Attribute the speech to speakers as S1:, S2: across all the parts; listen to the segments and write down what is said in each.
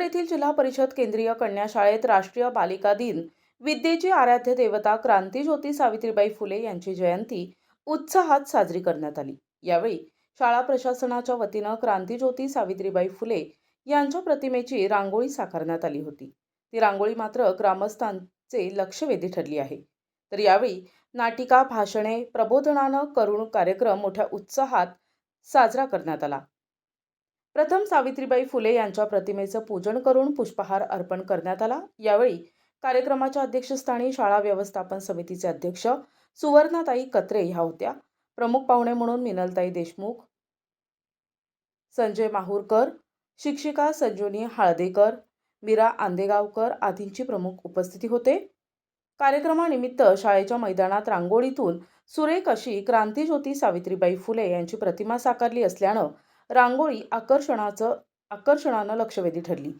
S1: रायगड येथील जिल्हा परिषद केंद्रीय कन्या शाळेत राष्ट्रीय बालिका दिन विद्येची आराध्य देवता क्रांतीज्योती सावित्रीबाई फुले यांची जयंती उत्साहात साजरी करण्यात आली। यावेळी शाळा प्रशासनाच्या वतीनं क्रांतीज्योती सावित्रीबाई फुले यांच्या प्रतिमेची रांगोळी साकारण्यात आली होती। ती रांगोळी मात्र ग्रामस्थांचे लक्ष वेधी ठरली आहे। तर यावेळी नाटिका, भाषणे, प्रबोधनानं करून कार्यक्रम मोठ्या उत्साहात साजरा करण्यात आला। प्रथम सावित्रीबाई फुले यांच्या प्रतिमेचं पूजन करून पुष्पहार अर्पण करण्यात आला। यावेळी कार्यक्रमाच्या अध्यक्षस्थानी शाळा व्यवस्थापन समितीचे अध्यक्ष सुवर्णाताई कत्रे ह्या होत्या। प्रमुख पाहुणे म्हणून मिनलताई देशमुख, संजय माहूरकर, शिक्षिका संजीवनी हळदेकर, मीरा आंदेगावकर आदींची प्रमुख उपस्थिती होते। कार्यक्रमानिमित्त शाळेच्या मैदानात रांगोळीतून सुरेख अशी क्रांतीज्योती सावित्रीबाई फुले यांची प्रतिमा साकारली असल्यानं रांगोळी आकर्षणानं लक्षवेधी ठरली।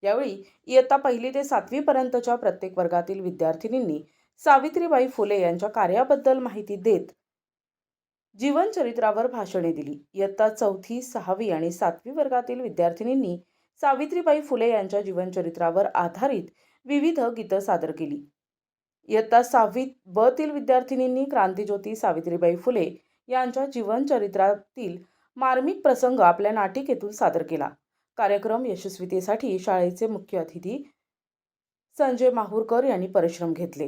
S1: यावेळी इयत्ता 1ली ते 7वी पर्यंतच्या प्रत्येक वर्गातील विद्यार्थिनींनी सावित्रीबाई फुले यांच्या कार्याबद्दल माहिती देत जीवनचरित्रावर भाषणे दिली। इयत्ता 4थी, 6वी आणि 7वी वर्गातील विद्यार्थिनींनी सावित्रीबाई फुले यांच्या जीवनचरित्रावर आधारित विविध गीतं सादर केली। इयत्ता 6वी ब तील विद्यार्थिनींनी क्रांतीज्योती सावित्रीबाई फुले यांच्या जीवनचरित्रातील मार्मिक प्रसंग आपल्या नाटिकेतून सादर केला। कार्यक्रम यशस्वीतेसाठी शाळेचे मुख्य अतिथी संजय माहूरकर यांनी परिश्रम घेतले।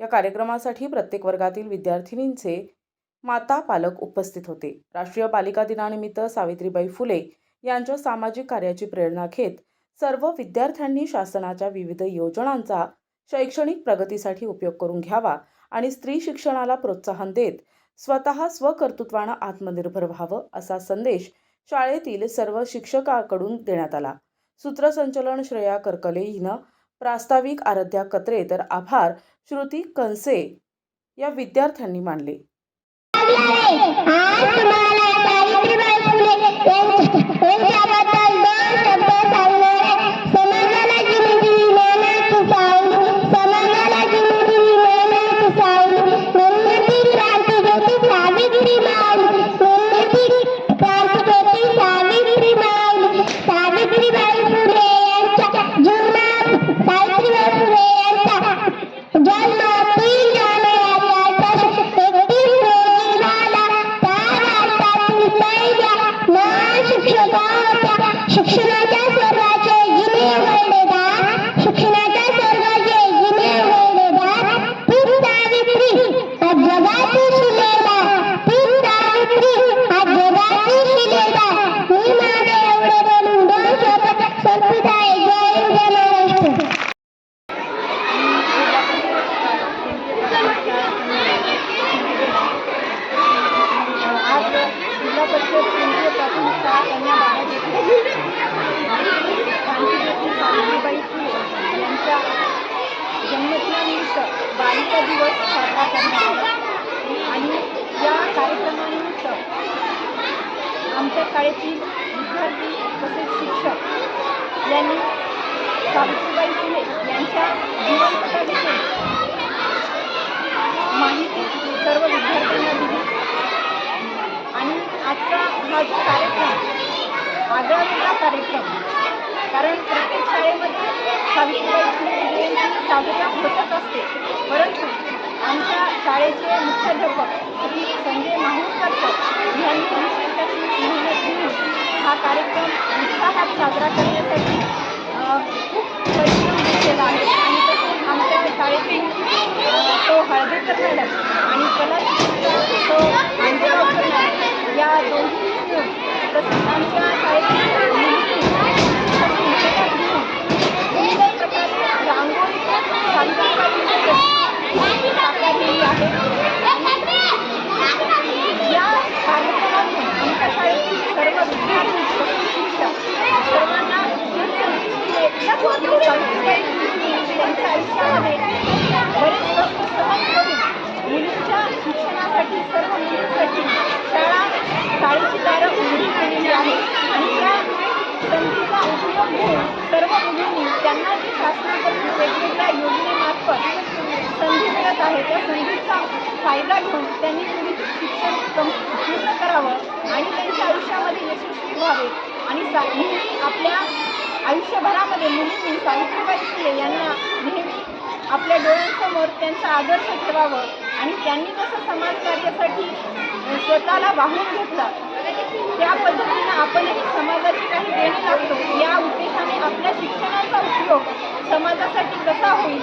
S1: या कार्यक्रमासाठी प्रत्येक वर्गातील विद्यार्थिनींचे माता पालक उपस्थित होते। राष्ट्रीय बालिका दिनानिमित्त सावित्रीबाई फुले यांच्या सामाजिक कार्याची प्रेरणा घेत सर्व विद्यार्थ्यांनी शासनाच्या विविध योजनांचा शैक्षणिक प्रगतीसाठी उपयोग करून घ्यावा आणि स्त्री शिक्षणाला प्रोत्साहन देत स्वतः स्वकर्तृत्वानं आत्मनिर्भर व्हावं असा संदेश शाळेतील सर्व शिक्षकांकडून देण्यात आला। सूत्रसंचलन श्रेया करकले हिनं, प्रास्ताविक आराध्या कत्रे तर आभार श्रुती कंसे या विद्यार्थ्यांनी मानले।
S2: जन्मदिनानिमित्त बालिका दिवस साजरा करण्यात आला आणि या कार्यक्रमानिमित्त आमच्या शाळेतील विद्यार्थी तसेच शिक्षक यांनी सावित्रीबाई फुले यांच्या जीवनपटाविषयी माहिती सर्व विद्यार्थ्यांना दिली आणि आजचा हा जो कार्यक्रम आगळा कार्यक्रम, कारण प्रत्येक शाळेमध्ये सावित्रीबाई फुले जयंती साजरी होतच असते, परंतु आमच्या शाळेचे मुख्याध्यापक श्री संजय माहूरकर सर यांनी विशेष अशी मेहनत घेऊन हा कार्यक्रम उत्साहात साजरा करण्यासाठी खूप परिश्रम केला आहे आणि तसेच आमच्या शाळेतील तो हळदेकर मॅडम आणि कला तो आंदेगावकर मॅडम या दोन्ही मिळून तसेच आमच्या शाळेतील विविध प्रकारचे रांगोळी साकारलेली आहे। या कार्यक्रमातून आमच्या शाळेतील सर्व विद्यार्थी शिक्षक सर्वांना त्यांच्या आयुष्यामध्ये बरेच कष्ट सहन करून मुलींच्या शिक्षणासाठी सर्व मुलींसाठी शाळेची दारं उघडी केलेली आहे आणि त्या संधीचा उपयोग घेऊन सर्व मुलींनी त्यांना जी शासनाकडून वेगवेगळ्या योजनेमार्फत संधी मिळत आहे त्या संधीचा फायदा घेऊन त्यांनी मुलींचं शिक्षण पूर्ण करावं आणि त्यांच्या आयुष्यामध्ये यशस्वी व्हावे आणि नेहमी आपल्या आयुष्यभरामध्ये मुलींनी सावित्रीबाई फुले यांना नेहमी आपल्या डोळ्यांसमोर त्यांचा आदर्श ठेवावं आणि त्यांनी जसं समाजकार्यासाठी स्वतःला वाहून घेतलं त्या पद्धतीनं आपणही समाजाची काही देणं लागतो या उद्देशाने आपल्या शिक्षणाचा उपयोग समाजासाठी कसा होईल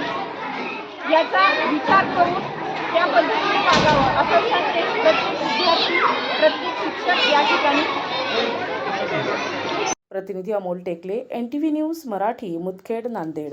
S2: याचा विचार करून त्या पद्धतीने वागावं असा संदेश प्रत्येक विद्यार्थी प्रत्येक शिक्षक या ठिकाणी.
S1: प्रतिनिधी अमोल टेकले, NTV न्यूज मराठी, मुदखेड, नांदेड.